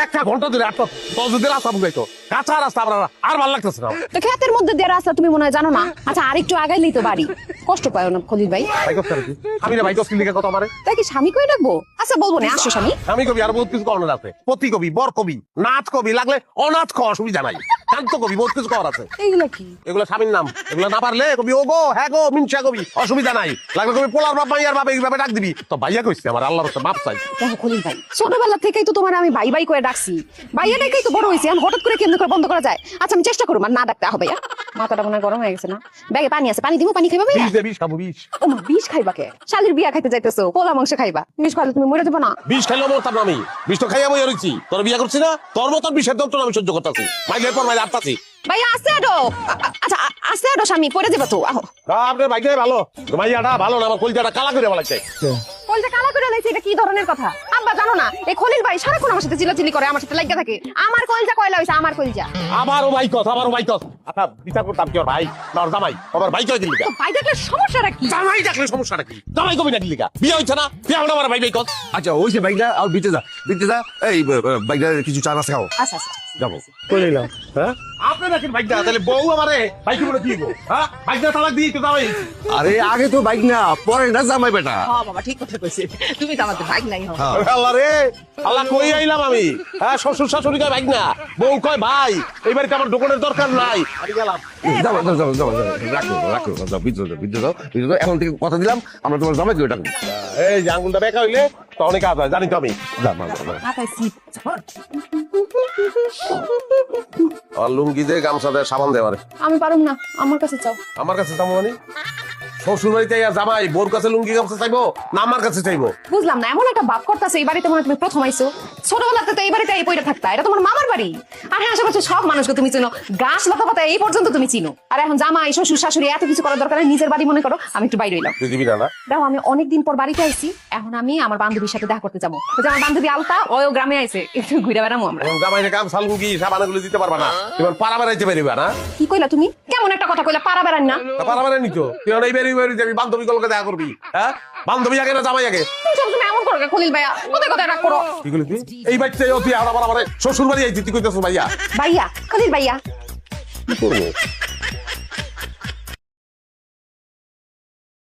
একটা ঘন্টা ধরে আটটা 10 দিন রাস্তা বুঝাইতো কাঁচা রাস্তা আমার আর ভালো লাগতেছে না। তো ক্ষেতের মধ্যে দিয়ে রাস্তা তুমি মনে হয় জানো না। আচ্ছা আর একটু আগাইলেই তো বাড়ি, কষ্ট পায় না খলিল ভাই। ভাই করতে পারি আমি না ভাই তো সিলিকে কথা মারে তাই কি স্বামী কই ডাকবো? আচ্ছা বলবো না, আসো স্বামী। আমি কবি আর বহুত কিছু করার আছে, পতি কবি, বর কবি, নাচ কবি, লাগলে অনাথ খাওয়া অসুবিধা নাই, শান্ত কবি, বহুত কিছু করার আছে। এইগুলো কি? এগুলো স্বামীর নাম, এগুলো না পারলে কবি ও গো হ্যাঁ গো মিনসা কবি, অসুবিধা নাই। লাগলে কবি পোলার বাপ মাইয়ার বাপ এইভাবে ডাক দিবি তো ভাইয়া কইছে আমার আল্লাহর কাছে মাপ চাই। দেখো খলিল ভাই, ছোটবেলা থেকেই তো তোমার আমি ভাই ভাই করে ডাকছি, ভাইয়া ডাকেই তো বড় হয়েছি। এখন হঠাৎ করে কেমন করে বন্ধ করা যায়? আচ্ছা আমি চেষ্টা করবো আর না ডাকতে। ভাইয়া মাথাটা মনে হয় গরম হয়ে গেছে না? ব্যাগে পানি আছে, পানি দিব, পানি খাইবা ভাইয়া? বিষ দে, বিষ খাবো বিষ। ও মা, বিষ খাইবা কে? শালির বিয়া খাইতে যাইতেছো, পোলা মাংস খাইবা, বিষ খাইলে তুমি মরে যাবে না। বিষ খাইলেও মরতাম না আমি, বিষ তো খাইয়া বই রয়েছি। তোর বিয়া করছি না, তোর মতন বিষের যন্ত্রণা আমি সহ্য করতেছি। মাইলের পর মাইলে আটতাছি। ভাইয়া আসতে আডো। আচ্ছা আসতে আডো স্বামী, পড়ে যাবে তো। আহো। আপনার ভাইটাই ভালো, মাইয়াটা ভালো না, আমার কলজাটা কালা করে বলাইছে। কলজা কালা করে লাইছে, এটা কি ধরনের কথা? আব্বা জানো না, এই খলিল ভাই সারাক্ষণ আমার সাথে চিল্লাচিল্লি করে, আমার সাথে লাগিয়ে থাকে। আমার কলজা কয়লা হইছে, আমার কলজা। আমারও ভাই কস, আমারও ভাই কস। আচ্ছা বিচার করতাম কি ওর ভাই না ওর জামাই? আমার ভাই কই দিলি? তো ভাই দেখলে সমস্যাটা কি? জামাই ডাকলে সমস্যাটা কি? জামাই কবি না দিলি বিয়ে হইছে না, বিয়ে হলো আমার ভাই ভাই কস। আচ্ছা ওই যে বাইকটা আর বিতে যা এই বাইকটা কিছু চা নাস্তা খাও। আচ্ছা আচ্ছা যাবো কই নিলাম হ্যাঁ আপনি দেখেন ভাইটা তাহলে বউ আমারে ভাই কি বলে দিব হ্যাঁ ভাইটা তালাক দিয়ে তো জামাই। আরে আগে তো বাইক না, পরে না জামাই বেটা। হ্যাঁ বাবা ঠিক কথা কইছে, তুমি তো আমাদের ভাই নাই। হ্যাঁ। আল্লাহ রে আল্লাহ কই আইলাম আমি হ্যাঁ শ্বশুর শাশুড়ি কয় ভাই না, বউ কয় ভাই, এই বাড়িতে আমার দোকানের দরকার নাই, আমি গেলাম। রাখো যাও বিদ্যুৎ দাও এখন থেকে কথা দিলাম আমরা তোমার জামাই করে ডাকবো। এই যে আঙ্গুলটা বেঁকা হইলে তো অনেক কাজ হয় জানি তো আমি। আর লুঙ্গি দে, গামছা দে, সাবান দে আমারে। আমি পারুম না, আমার কাছে চাও। আমার কাছে চাবো মানে শ্বশুর বাড়িতে জামাই বোর কাছে লুঙ্গি গামছা চাইবো না আমার কাছে চাইবো? বুঝলাম না, এমন একটা ভাব করতেছে এই বাড়িতে মনে হয় তুমি প্রথম আইছো। ছোটবেলাতে তো এই বাড়িতে এই পয়টা থাকতা, এটা তোমার মামার বাড়ি। আর হ্যাঁ আশেপাশে সব মানুষকে তুমি চিনো, গাছ লতা পাতা এই পর্যন্ত তুমি চিনো। আর এখন জামাই শ্বশুর শাশুড়ি এত কিছু করার দরকার নেই, নিজের বাড়ি মনে করো। আমি একটু বাইরে এলাম। তুই দিবি না? দেখো আমি অনেকদিন পর বাড়িতে আইছি, এখন আমি আমার বান্ধবীর সাথে দেখা করতে যাবো। ওই যে আমার বান্ধবী আলতা, ওও গ্রামে আইছে, একটু ঘুরে বেড়াবো আমরা। জামাই গামছা লুঙ্গি সাবান এগুলো দিতে পারবা না, এবার পাড়া বেড়াইতে পারিবা না? কি কইলা তুমি? কেমন একটা কথা কইলা, পাড়া বেড়ান না? পাড়া বেড়াই নিতো তুই এই বেরি বেরি যাবি বান্ধবী গুলোকে দেখা করবি হ্যাঁ? বান্ধবী আগে না জামাই আগে? তুমি সবসময় এমন করো খলিল ভাইয়া, কোথায় কোথায় রাগ করো। কি করলি তুই? এই বাচ্চা তুই আবার আমার শ্বশুর বাড়ি আইছি তুই কইতেছ ভাইয়া? ভাইয়া, খলিল ভাইয়া। কি করবো